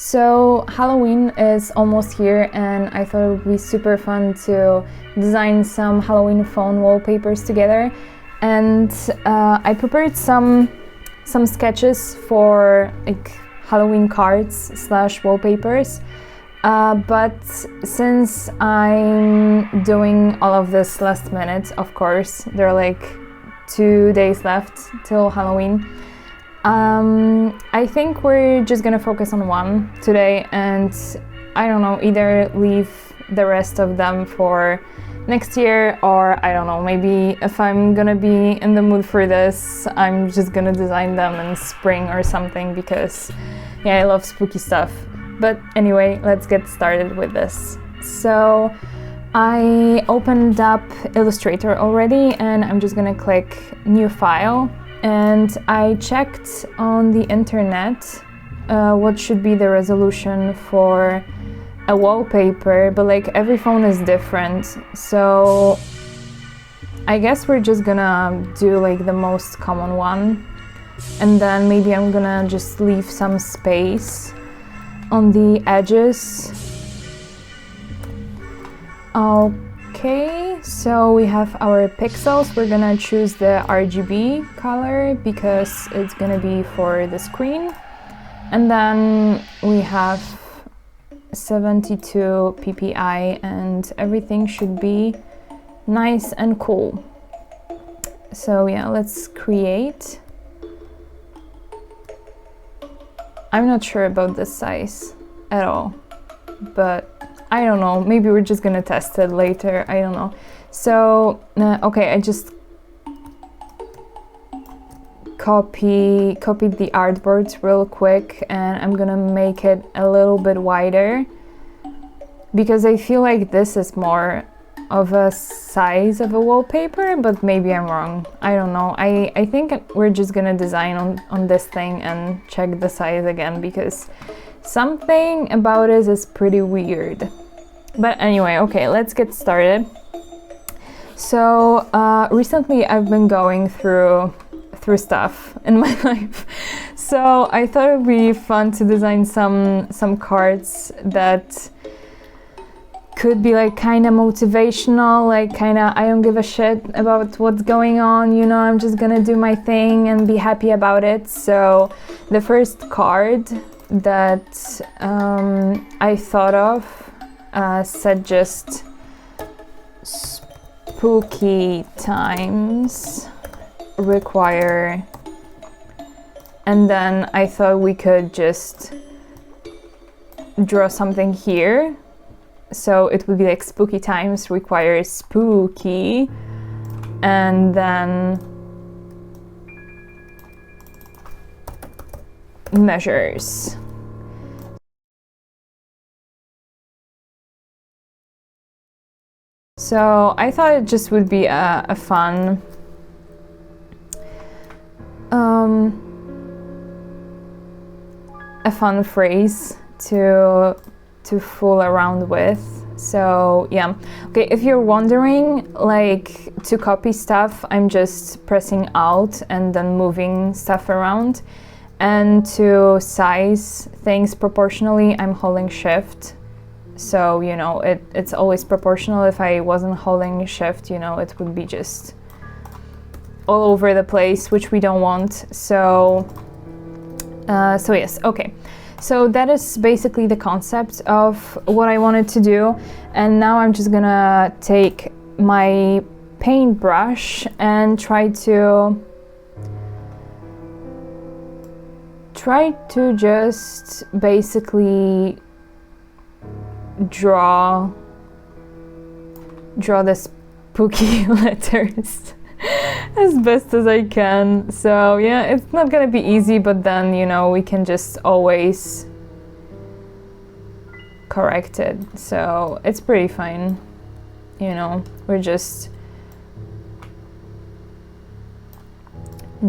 So Halloween is almost here, and I thought it would be super fun to design some Halloween phone wallpapers together. And I prepared some sketches for like Halloween cards / wallpapers. But since I'm doing all of this last minute, of course, there are like 2 days left till Halloween. I think we're just gonna focus on one today, and I don't know, either leave the rest of them for next year, or I don't know, maybe if I'm gonna be in the mood for this, I'm just gonna design them in spring or something, because yeah, I love spooky stuff. But anyway, let's get started with this. So I opened up Illustrator already, and I'm just gonna click new file. And I checked on the internet what should be the resolution for a wallpaper, but like every phone is different. So I guess we're just gonna do like the most common one. And then maybe I'm gonna just leave some space on the edges. Okay, so we have our pixels. We're gonna choose the RGB color because it's gonna be for the screen. And then we have 72 ppi, and everything should be nice and cool. So yeah, let's create. I'm not sure about this size at all, but I don't know, maybe we're just gonna test it later, I don't know. So, okay, I just copied the artboard real quick, and I'm gonna make it a little bit wider because I feel like this is more of a size of a wallpaper, but maybe I'm wrong. I don't know. I think we're just gonna design on this thing and check the size again, because something about it is pretty weird. But anyway, okay, let's get started. So recently I've been going through stuff in my life, so I thought it would be fun to design some cards that could be like kind of motivational, like kind of I don't give a shit about what's going on, you know, I'm just gonna do my thing and be happy about it. So the first card that I thought of said just spooky times require, and then I thought we could just draw something here. So it would be like spooky times requires spooky, and then measures. So I thought it just would be a fun phrase to fool around with. So yeah, okay, if you're wondering, like, to copy stuff, I'm just pressing Alt and then moving stuff around, and to size things proportionally, I'm holding Shift. So, you know, it's always proportional. If I wasn't holding Shift, you know, it would be just all over the place, which we don't want. So yes, okay. So that is basically the concept of what I wanted to do. And now I'm just gonna take my paintbrush and try to just basically draw the spooky letters as best as I can. So yeah, it's not gonna be easy, but then, you know, we can just always correct it. So it's pretty fine, you know, we're just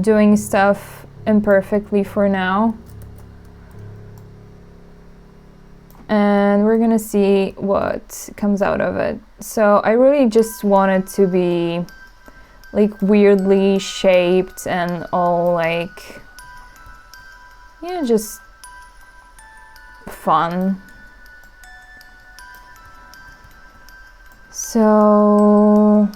doing stuff imperfectly for now, and we're gonna see what comes out of it. So I really just want it to be like weirdly shaped and all like, yeah, just fun. So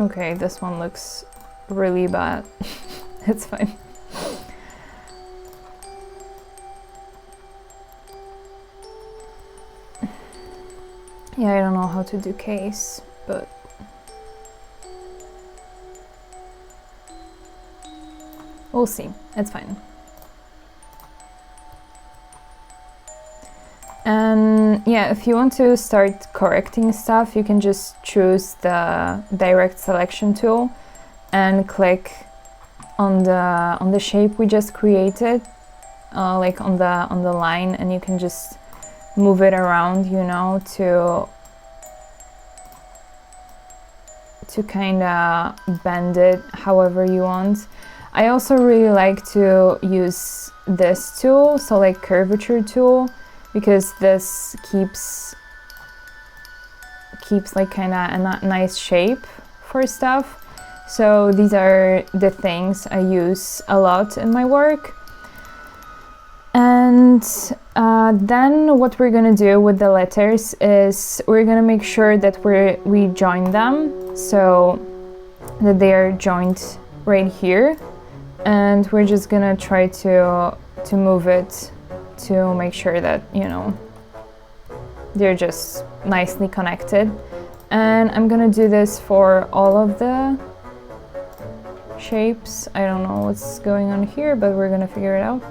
okay, this one looks really bad. It's fine. Yeah, I don't know how to do case, but we'll see. It's fine. And yeah, if you want to start correcting stuff, you can just choose the direct selection tool and click on the shape we just created, like on the line, and you can just move it around, you know, to kind of bend it however you want. I also really like to use this tool, so like curvature tool, because this keeps like kind of a nice shape for stuff. So these are the things I use a lot in my work. And then what we're gonna do with the letters is we're gonna make sure that we join them so that they are joined right here, and we're just gonna try to move it to make sure that, you know, they're just nicely connected. And I'm gonna do this for all of the shapes. I don't know what's going on here, but we're gonna figure it out.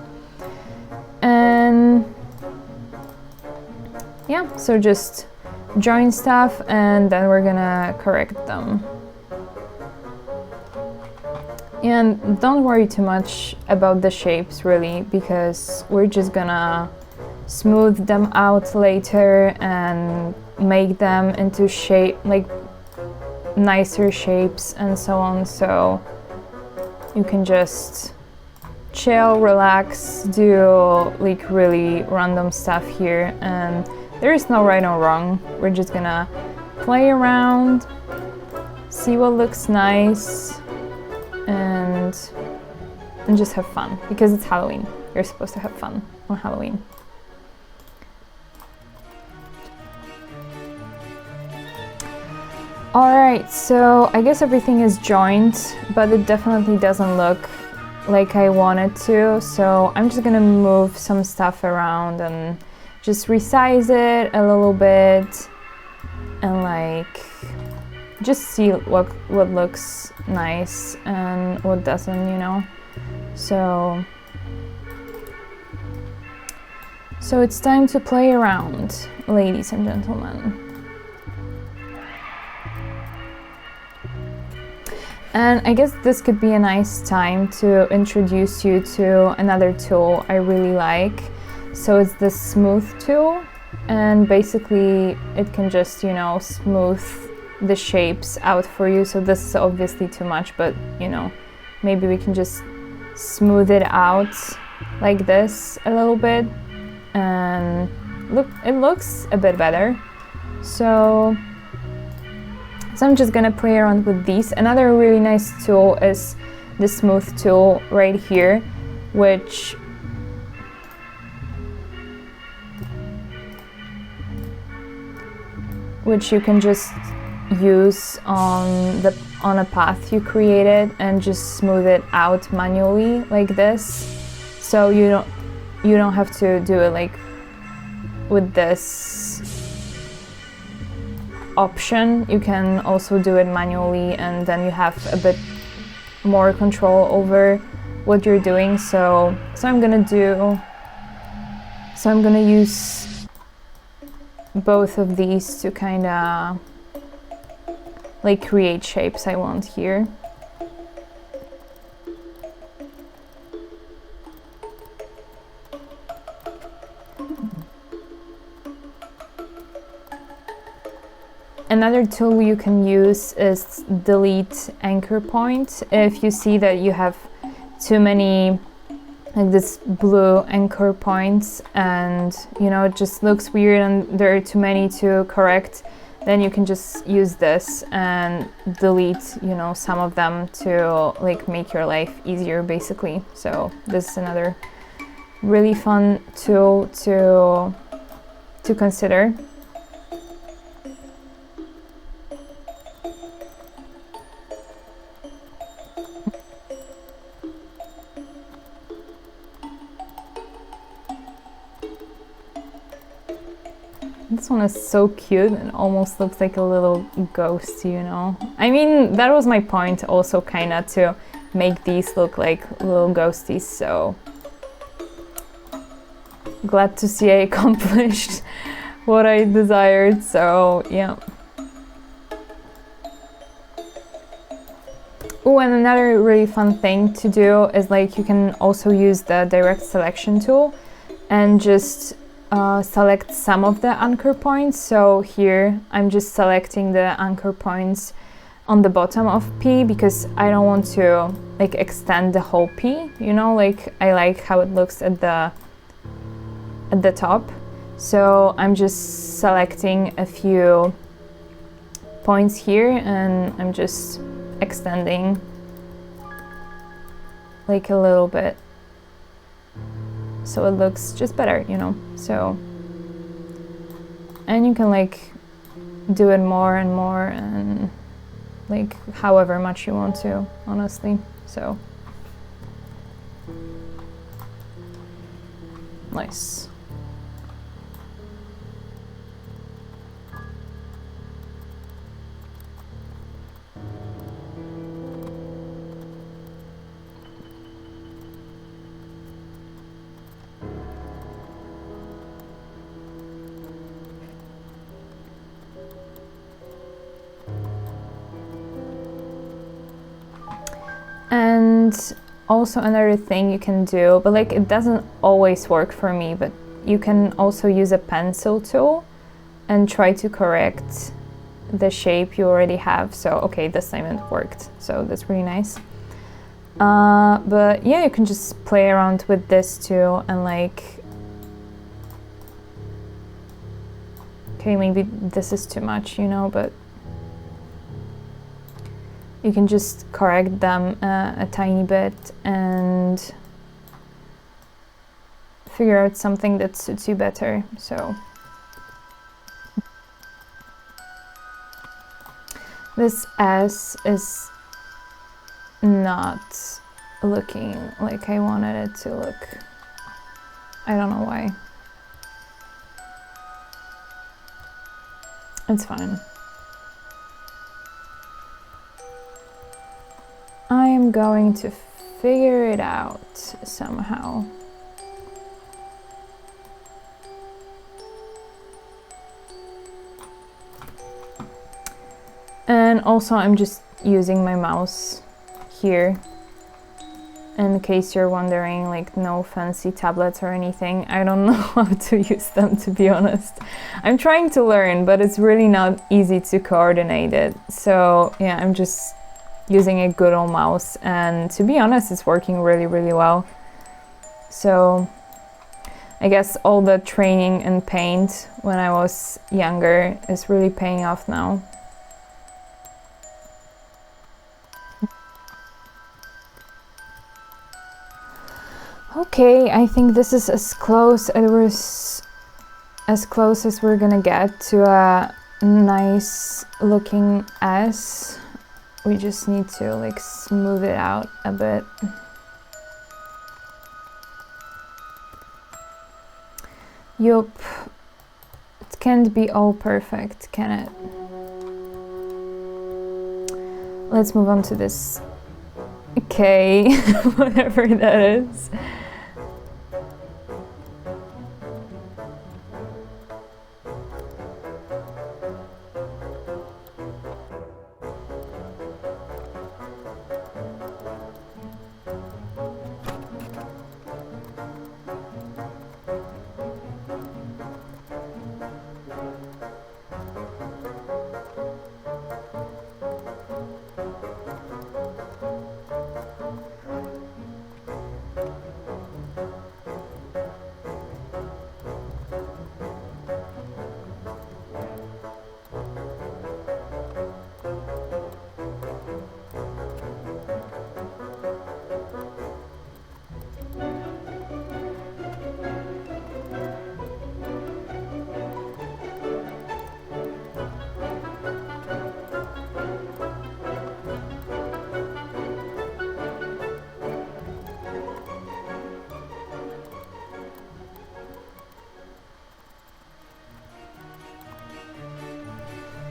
And yeah, so just join stuff and then we're gonna correct them. And don't worry too much about the shapes really, because we're just gonna smooth them out later and make them into shape, like nicer shapes and so on. So you can just chill, relax, do like really random stuff here, and there is no right or wrong. We're just gonna play around, see what looks nice, and just have fun, because it's Halloween. You're supposed to have fun on Halloween. Alright, so I guess everything is joined, but it definitely doesn't look like I wanted to, so I'm just gonna move some stuff around and just resize it a little bit and like just see what looks nice and what doesn't, you know. So it's time to play around, ladies and gentlemen. And I guess this could be a nice time to introduce you to another tool I really like. So it's the smooth tool, and basically it can just, you know, smooth the shapes out for you. So this is obviously too much, but you know, maybe we can just smooth it out like this a little bit, and look, it looks a bit better. So I'm just gonna play around with these. Another really nice tool is the smooth tool right here, which you can just use on a path you created and just smooth it out manually like this. So you don't have to do it like with this option. You can also do it manually, and then you have a bit more control over what you're doing. So I'm gonna use both of these to kind of like create shapes I want here. Another tool you can use is delete anchor point. If you see that you have too many like this blue anchor points and, you know, it just looks weird and there are too many to correct, then you can just use this and delete, you know, some of them to like make your life easier basically. So this is another really fun tool to consider. This one is so cute and almost looks like a little ghost, you know. I mean, that was my point also, kinda, to make these look like little ghosties, so glad to see I accomplished what I desired, so yeah. Oh, and another really fun thing to do is like you can also use the direct selection tool and just select some of the anchor points. So here I'm just selecting the anchor points on the bottom of P because I don't want to like extend the whole P, you know, like I like how it looks at the top. So I'm just selecting a few points here and I'm just extending like a little bit so it looks just better, you know. So, and you can like do it more and more and like however much you want to, honestly. So nice. And also another thing you can do, but like it doesn't always work for me, but you can also use a pencil tool and try to correct the shape you already have. So okay, this time it worked, so that's really nice. But yeah, you can just play around with this too and like, okay, maybe this is too much, you know, but you can just correct them a tiny bit and figure out something that suits you better. So this S is not looking like I wanted it to look. I don't know why. It's fine. I am going to figure it out somehow. And also I'm just using my mouse here in case you're wondering, like no fancy tablets or anything. I don't know how to use them, to be honest. I'm trying to learn, but it's really not easy to coordinate it. So yeah, I'm just using a good old mouse, and to be honest, it's working really, really well. So I guess all the training in Paint when I was younger is really paying off now. Okay, I think this is as close as we're gonna get to a nice looking S. We just need to like smooth it out a bit. Yup, it can't be all perfect, can it? Let's move on to this. Okay, whatever that is.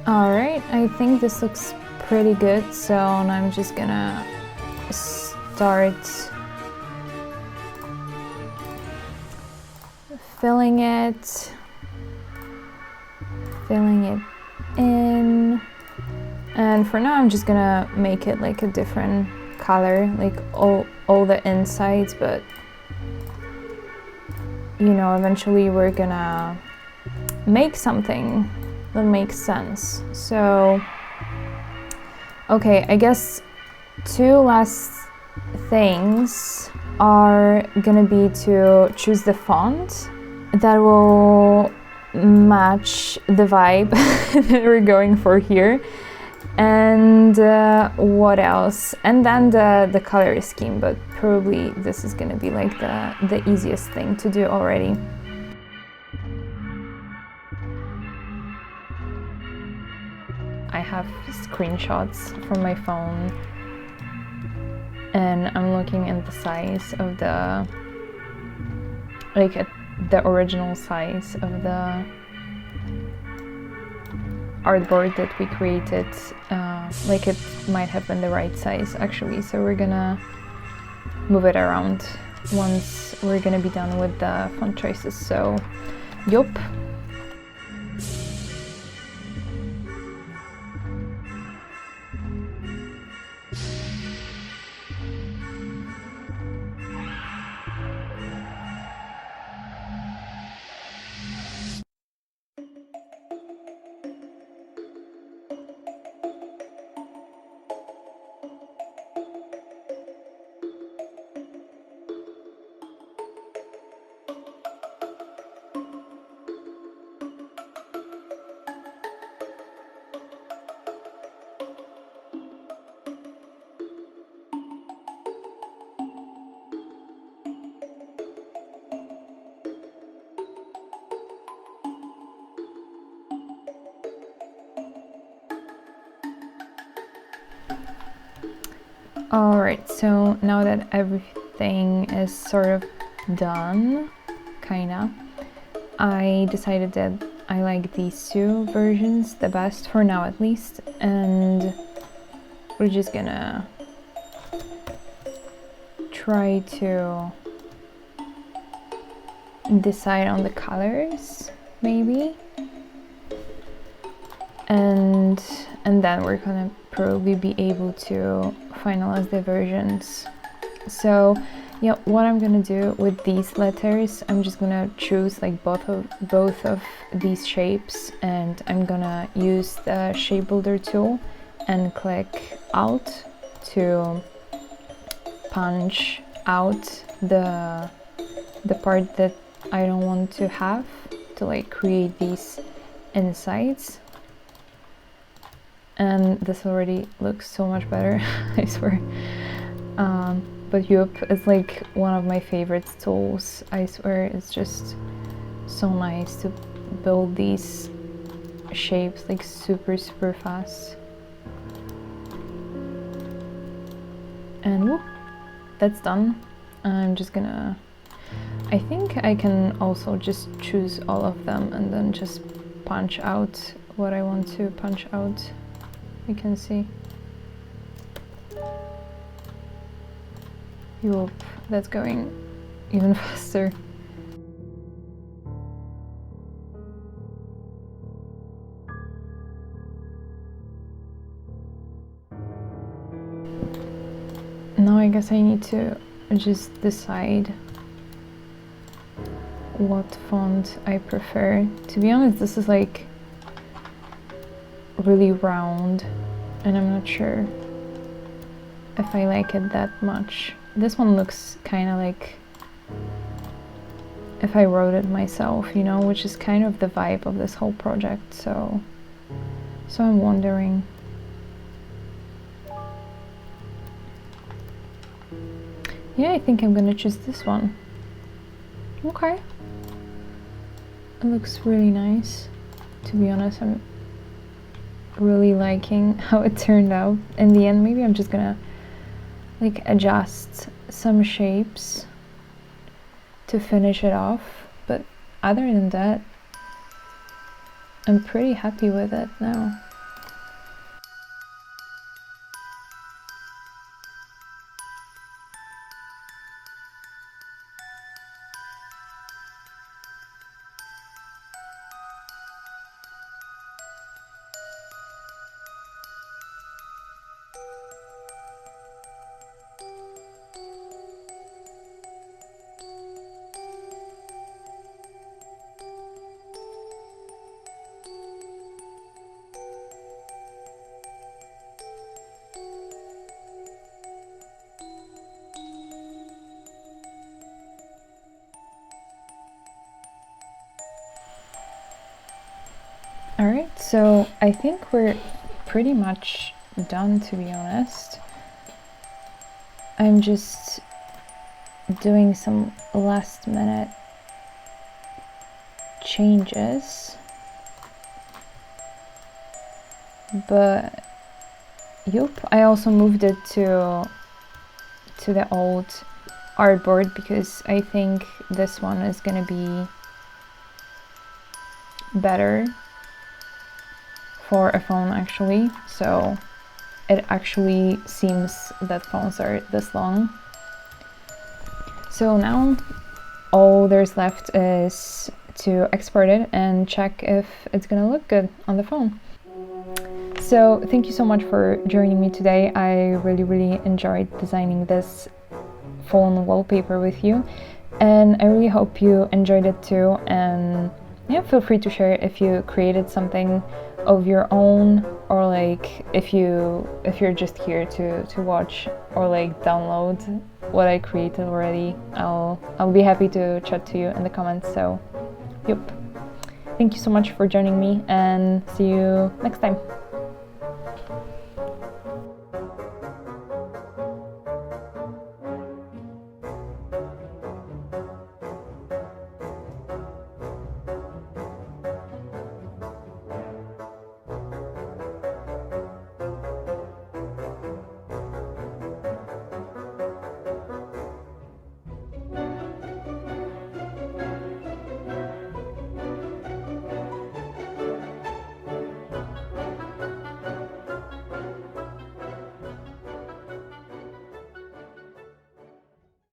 Alright, I think this looks pretty good, so now I'm just gonna start filling it in, and for now I'm just gonna make it like a different color, like all the insides, but you know, eventually we're gonna make something that makes sense. So okay, I guess two last things are gonna be to choose the font that will match the vibe that we're going for here, and what else, and then the color scheme, but probably this is gonna be like the easiest thing to do already. I have screenshots from my phone and I'm looking at the size of the, like at the original size of the artboard that we created, like it might have been the right size actually, so we're gonna move it around once we're gonna be done with the font choices, so yup. Alright, so now that everything is sort of done, kinda, I decided that I like these two versions the best, for now at least, and we're just gonna try to decide on the colors, maybe, and then we're gonna probably be able to finalize the versions. So yeah, what I'm gonna do with these letters, I'm just gonna choose like both of these shapes, and I'm gonna use the shape builder tool and click Alt to punch out the part that I don't want to have, to like create these insides. And this already looks so much better, I swear. But yup, it's like one of my favorite tools, I swear. It's just so nice to build these shapes like super fast. And whoop, that's done. I'm just gonna, I think I can also just choose all of them and then just punch out what I want to punch out. You can see. Yup, that's going even faster. Now I guess I need to just decide what font I prefer. To be honest, this is like really round and I'm not sure if I like it that much. This one looks kind of like if I wrote it myself, you know, which is kind of the vibe of this whole project, so I'm wondering. Yeah, I think I'm gonna choose this one. Okay. It looks really nice. To be honest, I'm really liking how it turned out in the end. Maybe I'm just gonna like adjust some shapes to finish it off, but other than that I'm pretty happy with it now. Alright, so I think we're pretty much done, to be honest. I'm just doing some last minute changes, but yup, I also moved it to the old artboard because I think this one is gonna be better for a phone actually, so it actually seems that phones are this long. So now all there's left is to export it and check if it's gonna look good on the phone. So thank you so much for joining me today. I really enjoyed designing this phone wallpaper with you, and I really hope you enjoyed it too. And yeah, feel free to share if you created something of your own, or like if you're just here to watch or like download what I created already. I'll be happy to chat to you in the comments. So yep, thank you so much for joining me, and see you next time.